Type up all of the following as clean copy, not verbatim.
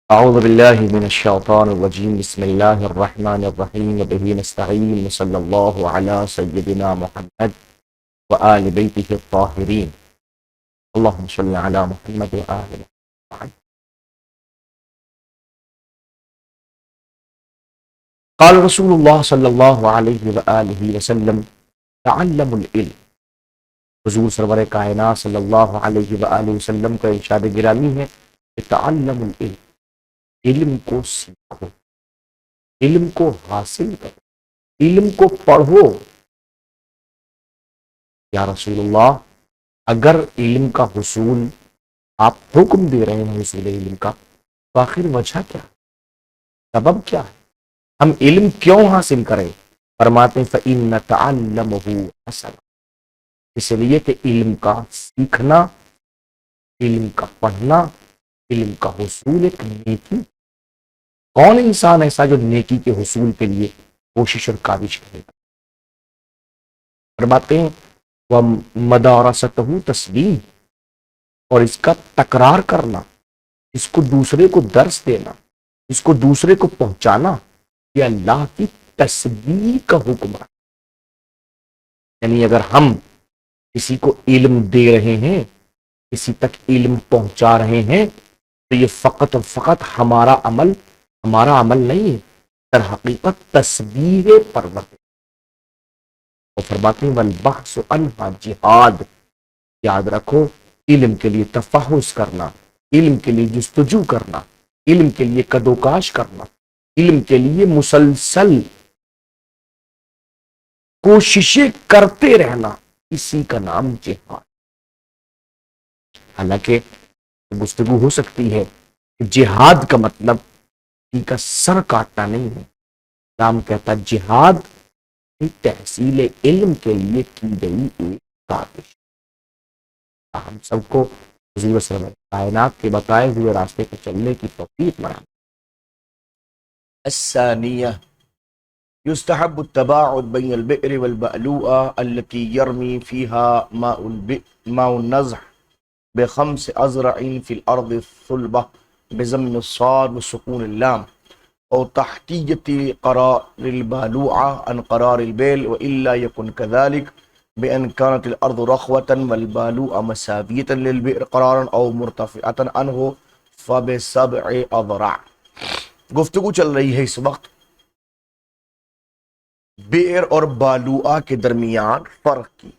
أعوذ بالله من الشيطان الرجيم بسم الله الرحمن الرحيم وبه نستعين وصلى الله على سيدنا محمد وآل بيته الطاهرين اللهم صل على محمد وآل محمد. قال رسول الله صلی اللہ علیہ وآلہ وسلم تعلم العلم. حضور سرور کائنات صلی اللہ علیہ وآلہ وسلم کا ارشاد گرامی ہے کہ تعلم العلم، علم کو سیکھو، علم کو حاصل کرو، علم کو پڑھو. یا رسول اللہ، اگر علم کا حصول آپ حکم دے رہے ہیں حصول علم کا، تو آخر وجہ کیا ہے؟ سبب کیا ہے؟ ہم علم کیوں حاصل کریں؟ فرماتے ہیں فَإِنَّ تَعَلَّمُهُ حَسَنًا، اس لیے کہ علم کا سیکھنا، علم کا پڑھنا، علم کا حصول ایک نیکی. کون انسان ایسا جو نیکی کے حصول کے لیے کوشش اور کاوش کرے گا؟ فرماتے ہیں وَمَدَارَسَتُهُ تَسْلِيمٌ، اور اس کا تکرار کرنا، اس کو دوسرے کو درس دینا، اس کو دوسرے کو پہنچانا، یہ اللہ کی تسبیح کا حکم ہے. یعنی اگر ہم کسی کو علم دے رہے ہیں، کسی تک علم پہنچا رہے ہیں، تو یہ فقط اور فقط ہمارا عمل نہیں ہے، در حقیقت تسبیح پرورت. اور فرماتے ہیں والبحث عنہا جہاد، یاد رکھو علم کے لیے تفحص کرنا، علم کے لیے جستجو کرنا، علم کے لیے کدوکاش کرنا، علم کے لیے مسلسل کوششیں کرتے رہنا، اسی کا نام جہاد. حالانکہ گفتگو ہو سکتی ہے کہ جہاد کا مطلب ان کا سر کاٹنا نہیں ہے. اسلام کہتا جہاد تحصیل علم کے لیے کی گئی ایک کاوش. ہم سب کو حضور صلی اللہ علیہ وسلم کائنات کے بتائے ہوئے راستے پر چلنے کی توفیق مرحبا. الثانية يستحب التباعد بين البئر والبألوءة التي يرمي فيها ماء النزح بخمس أزرع في الأرض الثلبة بضم الصاد وسكون اللام، أو تحتية قرار البالوعة عن قرار البيل، وإلا يكن كذلك بأن كانت الأرض رخوة والبالوعة مساوية للبئر قرارا أو مرتفعة عنه فبسبع أذرع. گفتگو چل رہی ہے اس وقت بئر اور بالوعہ کے درمیان فرق کی.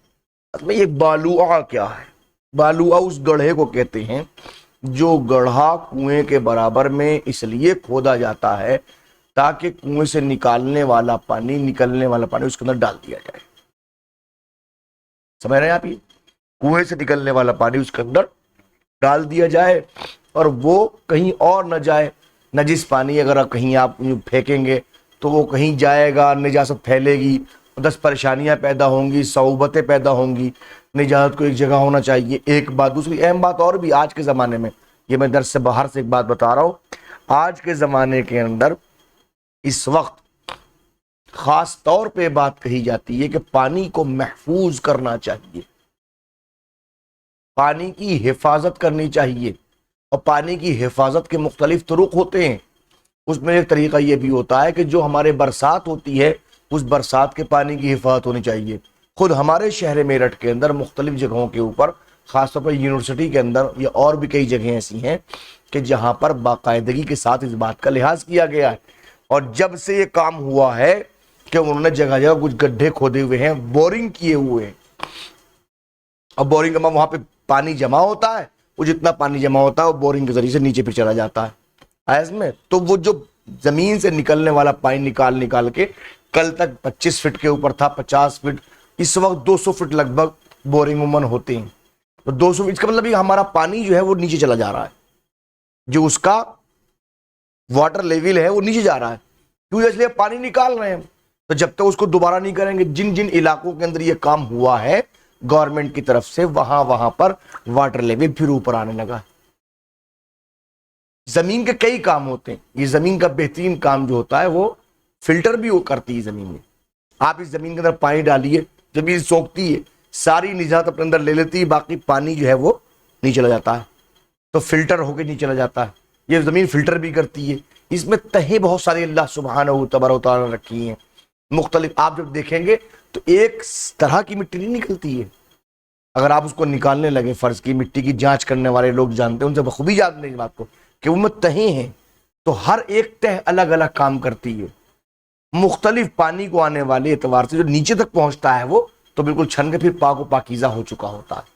مطلب یہ بالوعہ کیا ہے؟ بالوعہ اس گڑھے کو کہتے ہیں جو گڑھا کنویں کے برابر میں اس لیے کھودا جاتا ہے تاکہ کنویں سے نکلنے والا پانی اس کے اندر ڈال دیا جائے. سمجھ رہے ہیں آپ؟ یہ کنویں سے نکلنے والا پانی اس کے اندر ڈال دیا جائے اور وہ کہیں اور نہ جائے. نجس پانی اگر کہیں آپ پھینکیں گے تو وہ کہیں جائے گا، نجاست پھیلے گی، 10 پریشانیاں پیدا ہوں گی، صعوبتیں پیدا ہوں گی. نجاست کو ایک جگہ ہونا چاہیے. ایک بات، دوسری اہم بات اور بھی آج کے زمانے میں، یہ میں درس سے باہر سے ایک بات بتا رہا ہوں، آج کے زمانے کے اندر اس وقت خاص طور پہ بات کہی جاتی ہے کہ پانی کو محفوظ کرنا چاہیے، پانی کی حفاظت کرنی چاہیے. اور پانی کی حفاظت کے مختلف طرق ہوتے ہیں. اس میں ایک طریقہ یہ بھی ہوتا ہے کہ جو ہمارے برسات ہوتی ہے اس برسات کے پانی کی حفاظت ہونی چاہیے. خود ہمارے شہر میرٹھ کے اندر مختلف جگہوں کے اوپر، خاص طور پر یونیورسٹی کے اندر یا اور بھی کئی جگہیں ایسی ہیں کہ جہاں پر باقاعدگی کے ساتھ اس بات کا لحاظ کیا گیا ہے. اور جب سے یہ کام ہوا ہے کہ انہوں نے جگہ جگہ کچھ گڈھے کھودے ہوئے ہیں، بورنگ کیے ہوئے ہیں. اور بورنگ کا وہاں پہ پانی جمع ہوتا ہے، وہ جتنا پانی جمع ہوتا ہے وہ بورنگ کے ذریعے سے نیچے پھر چلا جاتا ہے اس میں. تو وہ جو زمین سے نکلنے والا پانی نکال کے کل تک 25 فٹ کے اوپر تھا، 50 فٹ، اس وقت 200 فٹ لگ بھگ بورنگ عموماً ہوتے ہیں. تو 200 فٹ، اس کا مطلب یہ ہمارا پانی جو ہے وہ نیچے چلا جا رہا ہے، جو اس کا واٹر لیول ہے وہ نیچے جا رہا ہے. کیوں؟ اس لیے پانی نکال رہے ہیں. تو جب تک اس کو دوبارہ نہیں کریں گے، جن جن علاقوں کے اندر یہ کام ہوا ہے گورنمنٹ کی طرف سے، وہاں پر واٹر لیول پھر اوپر آنے لگا. زمین کے کئی کام ہوتے ہیں. یہ زمین کا بہترین کام جو ہوتا ہے وہ فلٹر بھی وہ کرتی ہے زمین میں. آپ اس زمین کے اندر پانی ڈالیے، زمین سوکھتی ہے، ساری نجات اپنے اندر لے لیتی ہے، باقی پانی جو ہے وہ نہیں چلا جاتا ہے، تو فلٹر ہو کے نہیں چلا جاتا ہے. یہ زمین فلٹر بھی کرتی ہے، اس میں تہیں بہت ساری اللہ سبحانہ و تعالی رکھی ہیں مختلف. آپ جب دیکھیں گے تو ایک طرح کی مٹی نہیں نکلتی ہے. اگر آپ اس کو نکالنے لگے، فرض کی مٹی کی جانچ کرنے والے لوگ جانتے ہیں، ان سے بخوبی جانتے ہیں اس بات کو کہ ان میں تہیں ہیں، تو ہر ایک تہ الگ الگ کام کرتی ہے. مختلف پانی کو آنے والے اعتبار سے جو نیچے تک پہنچتا ہے وہ تو بالکل چھن کے پھر پاک و پاکیزہ ہو چکا ہوتا ہے.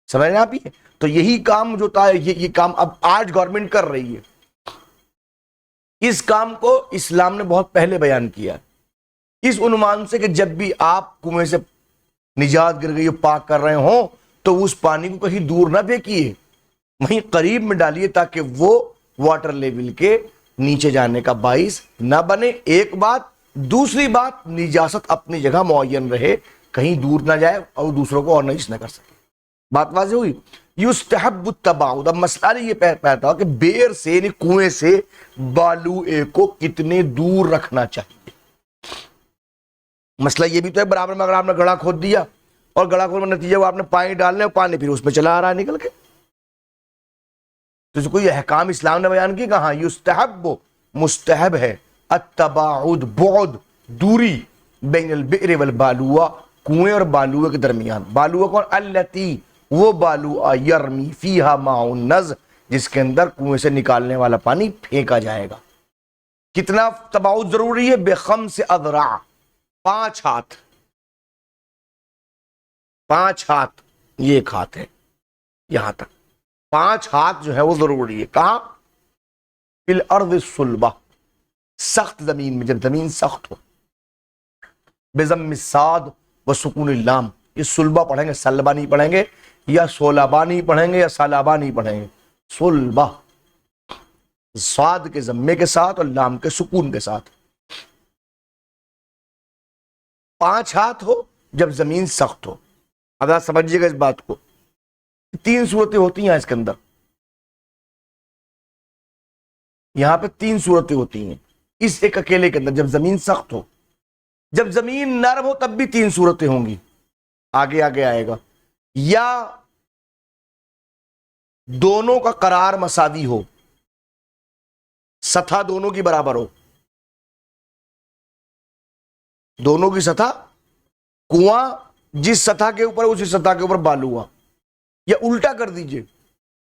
سمجھ رہے ہیں آپ؟ یہ تو یہی کام جو تھا، یہ کام اب آج گورنمنٹ کر رہی ہے. اس کام کو اسلام نے بہت پہلے بیان کیا اس عنوان سے کہ جب بھی آپ کنویں سے نجات گر گئی پاک کر رہے ہوں تو اس پانی کو کہیں دور نہ پھینکیے، وہیں قریب میں ڈالیے تاکہ وہ واٹر لیول کے نیچے جانے کا باعث نہ بنے. ایک بات. دوسری بات، نجاست اپنی جگہ معین رہے، کہیں دور نہ جائے اور دوسروں کو اور نجس نہ کر سکے. بات واضح ہوئی؟ یستحب التباعد. اب مسئلہ یہ پیدا ہو کہ بیر سے یعنی کنویں سے بالوئے کو کتنے دور رکھنا چاہیے. مسئلہ یہ بھی تو ہے برابر میں اگر آپ نے گڑھا کھود دیا اور گڑھا کھود میں نتیجہ وہ آپ نے پانی ڈالنے اور پانی پھر اس میں چلا آ رہا ہے نکل کے، تو اس کوئی احکام اسلام نے بیان کی کہاں؟ یستحب، مستحب ہے، التباعد، بعد، دوری، بین البئر والبالوہ، کنویں اور بالوے کے درمیان. بالوہ کون؟ التی، وہ بالوہ، یرمی فیہا ماء النض، جس کے اندر کنویں سے نکالنے والا پانی پھینکا جائے گا. کتنا تباعد ضروری ہے؟ بخمس اذراع، 5 ہاتھ. 5 ہاتھ، یہ ایک ہاتھ ہے یہاں تک. 5 ہاتھ جو ہے وہ ضروری ہے. کہاں؟ فی الارض الصلبہ، سخت زمین میں، جب زمین سخت ہو. بضم الصاد و سکون اللام. یہ صلبہ پڑھیں گے، سلبہ نہیں پڑھیں گے، یا سولبہ نہیں پڑھیں گے، یا سالبہ نہیں پڑھیں گے. صلبہ، صاد کے ضمے کے ساتھ اور لام کے سکون کے ساتھ. 5 ہاتھ ہو جب زمین سخت ہو. اب آپ سمجھیے گا اس بات کو. 3 صورتیں ہوتی ہیں اس کے اندر. یہاں پہ 3 صورتیں ہوتی ہیں اس ایک اکیلے کے اندر جب زمین سخت ہو. جب زمین نرم ہو تب بھی 3 صورتیں ہوں گی، آگے آگے آئے گا. یا دونوں کا قرار مساوی ہو، سطح دونوں کی برابر ہو. دونوں کی سطح، کنواں جس سطح کے اوپر اسی سطح کے اوپر بالو ہوا. یا الٹا کر دیجئے،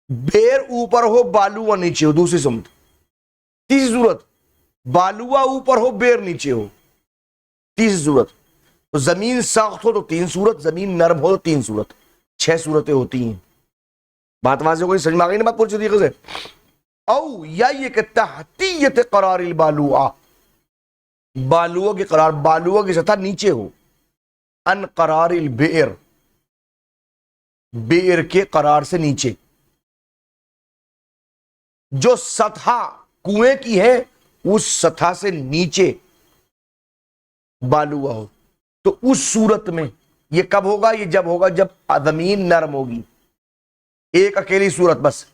بیر اوپر ہو بالوہ نیچے ہو، دوسری سمت. تیسری صورت، بالوہ اوپر ہو بیر نیچے ہو، تیسری صورت. تو زمین سخت ہو تو 3 صورت، زمین نرم ہو تو 3 صورت، 6 صورتیں ہوتی ہیں. بات واضح ہو گئی؟ سمجھ میں آ گئی نا بات پوری طریقے سے؟ او یا یہ کہ تحتیت قرار البالوہ، بالوہ کی قرار، بالوہ کی سطح نیچے ہو. ان قرار البئر، بئر کے قرار سے نیچے. جو سطح کنویں کی ہے اس سطح سے نیچے بالوہ ہو. تو اس صورت میں یہ کب ہوگا؟ یہ جب ہوگا جب زمین نرم ہوگی. ایک اکیلی صورت بس.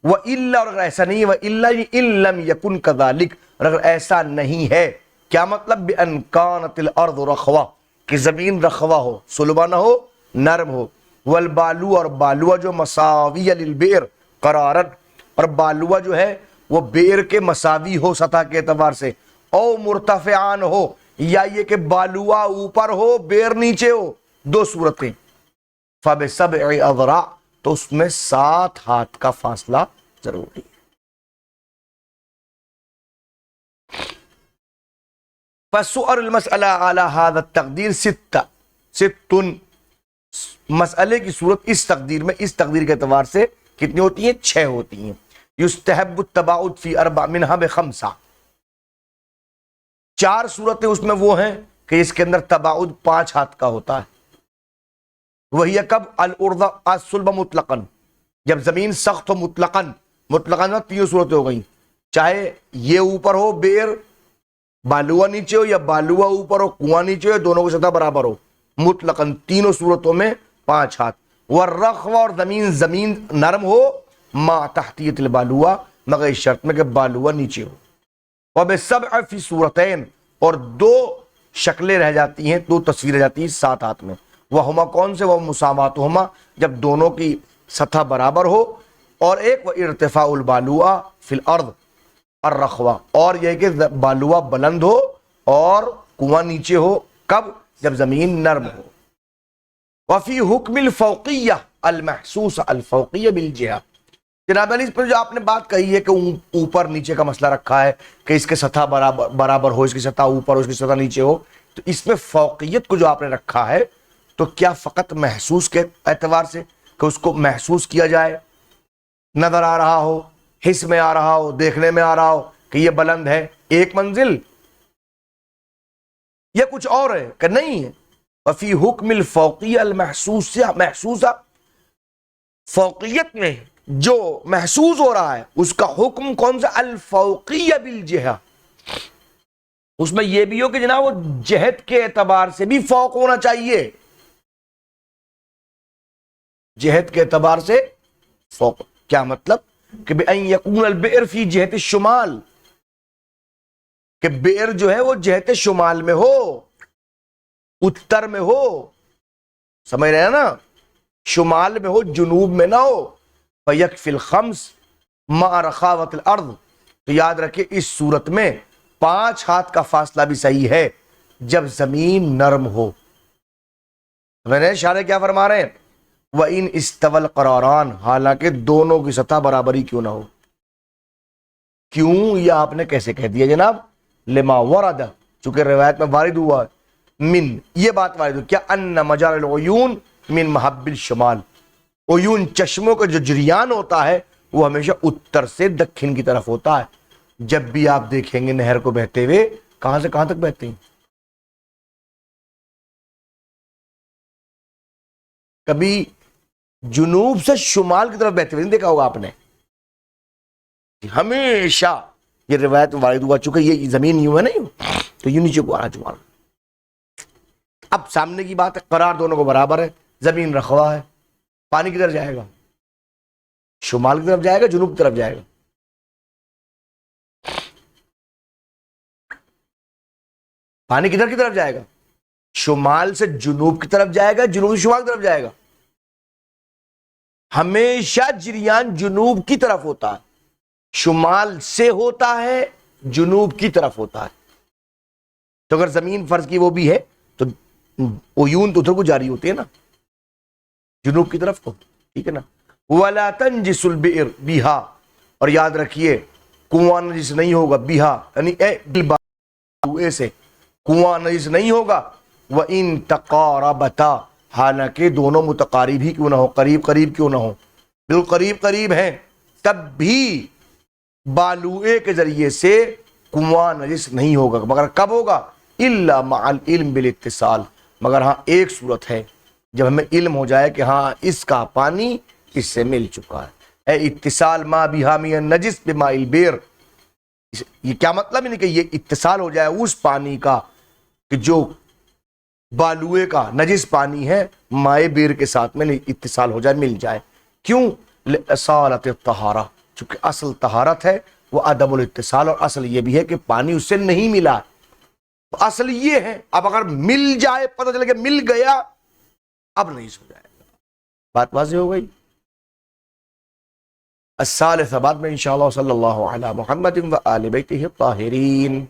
وَإِلَّا، اور اگر ایسا نہیں ہے، وَإِلَّا إِن لَمْ يَكُنْ كَذَلِكَ، اور اگر ایسا نہیں ہے، کیا مطلب؟ بِأَنْ كَانَتِ الْأَرْضُ رَخْوَةً، کہ زمین رخوہ ہو، صلبہ نہ ہو، نرم ہو. والبالو، اور بالوہ جو مساوی للبئر قرارت، اور بالوہ جو ہے وہ بئر کے مساوی ہو سطح کے اعتبار سے. او مرتفعان ہو، یا یہ کہ بالوہ اوپر ہو بئر نیچے ہو. 2 صورتیں. فَبِسَبْعِ أَذْرَعٍ، تو اس میں 7 ہاتھ کا فاصلہ ضروری ہے. فَسُؤَرُ الْمَسْأَلَةِ عَلَى هَذَا التَّقْدِيرِ سِتٌ، مسئلے کی صورت اس تقدیر میں، اس تقدیر کے اعتبار سے کتنی ہوتی ہیں؟ 6 ہوتی ہیں. یستحب التباعد فی 4 منها ب5. 4 صورتیں اس میں وہ ہیں کہ اس کے اندر تباعد 5 ہاتھ کا ہوتا ہے. وہی کب؟ الارض الصلب مطلقاً، جب زمین سخت ہو مطلقاً. مطلقاً 3 صورتیں ہو گئیں، چاہے یہ اوپر ہو بئر، بالوہ نیچے ہو، یا بالوہ اوپر ہو کنواں نیچے ہو، دونوں کی سطح برابر ہو. مطلقاً تینوں صورتوں میں 5 ہاتھ. والرخوہ، اور زمین نرم ہو، ما تحتیت البالوہ، مگر اس شرط میں کہ بالوہ نیچے ہو. وبالسبع فی صورتین، اور 2 شکلیں رہ جاتی ہیں، 2 تصویریں رہ جاتی ہیں 7 ہاتھ میں. وہما کون سے؟ وہ مساواتہما، جب دونوں کی سطح برابر ہو. اور ایک وہ ارتفاع البالوا فی الارض الرخوا، اور یہ کہ بالوا بلند ہو اور کنواں نیچے ہو، کب؟ جب زمین نرم ہو۔ وفی حکم الفوقیہ المحسوس الفوقیہ بالجہہ، جناب علی اس پر جو آپ نے بات کہی ہے کہ اوپر نیچے کا مسئلہ رکھا ہے کہ اس کے سطح برابر ہو، اس کی سطح اوپر ہو، اس کی سطح نیچے ہو، تو اس میں فوقیت کو جو آپ نے رکھا ہے تو کیا فقط محسوس کے اعتبار سے کہ اس کو محسوس کیا جائے، نظر آ رہا ہو، حس میں آ رہا ہو، دیکھنے میں آ رہا ہو کہ یہ بلند ہے ایک منزل، یہ کچھ اور ہے کہ نہیں ہے؟ وفی حکم الفوقیہ محسوسہ، فوقیت میں جو محسوس ہو رہا ہے اس کا حکم کون سا؟ الفوقیہ بالجہہ، اس میں یہ بھی ہو کہ جناب وہ جہت کے اعتبار سے بھی فوق ہونا چاہیے، جہت کے اعتبار سے فوق۔ کیا مطلب؟ کہ بأن یکون البئر فی جہت الشمال، کہ بئر جو ہے وہ جہت شمال میں ہو، اتر میں ہو، سمجھ رہے ہیں نا، شمال میں ہو، جنوب میں نہ ہو۔ فیکفی الخمس مع رخاوت الارض، تو یاد رکھیں اس صورت میں 5 ہاتھ کا فاصلہ بھی صحیح ہے جب زمین نرم ہو۔ میں نے اشارے کیا فرما رہے ہیں؟ وَإِنْ اسْتَوَى الْقَرَارَانِ، حالانکہ دونوں کی سطح برابری کیوں نہ ہو۔ کیوں؟ یہ آپ نے کیسے کہہ دیا جناب؟ لما ورد، چونکہ روایت میں وارد ہوا ہے، من، یہ بات وارد ہو کیا؟ ان مجال العیون من محب الشمال، عیون چشموں کا جو جریان ہوتا ہے وہ ہمیشہ اتر سے دکن کی طرف ہوتا ہے۔ جب بھی آپ دیکھیں گے نہر کو بہتے ہوئے، کہاں سے کہاں تک بہتے ہیں؟ کبھی جنوب سے شمال کی طرف بہتے ہوئے نہیں دیکھا ہوگا آپ نے، ہمیشہ یہ روایت وارد ہوا، چونکہ یہ زمین یوں ہے نا، یوں تو یوں نیچے کو آنا چاہیے۔ اب سامنے کی بات ہے، قرار دونوں کو برابر ہے، زمین رخوا ہے، پانی کدھر جائے گا؟ شمال کی طرف جائے گا، جنوب کی طرف جائے گا؟ پانی کدھر کی طرف جائے گا؟ شمال سے جنوب کی طرف جائے گا، جنوب سے شمال کی طرف جائے گا؟ ہمیشہ جریان جنوب کی طرف ہوتا ہے، شمال سے ہوتا ہے، جنوب کی طرف ہوتا ہے۔ تو اگر زمین فرض کی وہ بھی ہے تو عیون تو ادھر کو جاری ہوتے ہیں نا، جنوب کی طرف کو، ٹھیک ہے نا۔ وَلَا تَنْجِسُ الْبِئْرُ بِهَا، اور یاد رکھیے کنواں نجس نہیں ہوگا، بِهَا یعنی بالبالوئے سے کنواں نجس نہیں ہوگا۔ وَإِن تَقَارَبَتَا، حالانکہ دونوں متقارب ہی کیوں نہ ہو، قریب قریب کیوں نہ ہو، بالکل قریب قریب ہیں، تب بھی بالوئے کے ذریعے سے کنواں نجس نہیں ہوگا، مگر کب ہوگا؟ الا مع العلم بالاتصال، مگر ہاں ایک صورت ہے، جب ہمیں علم ہو جائے کہ ہاں اس کا پانی اس سے مل چکا ہے، اے اتصال ما بها من النجس بماء البئر۔ یہ کیا مطلب ہے کہ یہ اتصال ہو جائے اس پانی کا کہ جو بالوئے کا نجس پانی ہے، مائے بیر کے ساتھ میں اتصال ہو جائے، مل جائے۔ کیوں؟ لِأَصَالَةِ الطَّہَارَہ، چونکہ اصل طہارت ہے وہ عدم الاتصال، اور اصل یہ بھی ہے کہ پانی اس سے نہیں ملا، تو اصل یہ ہے۔ اب اگر مل جائے، پتہ چلے کہ مل گیا، اب نہیں سو جائے گا۔ بات واضح ہو گئی؟ الثالث، بعد میں انشاءاللہ صلی اللہ علی محمد و آل بیتہ الطاہرین۔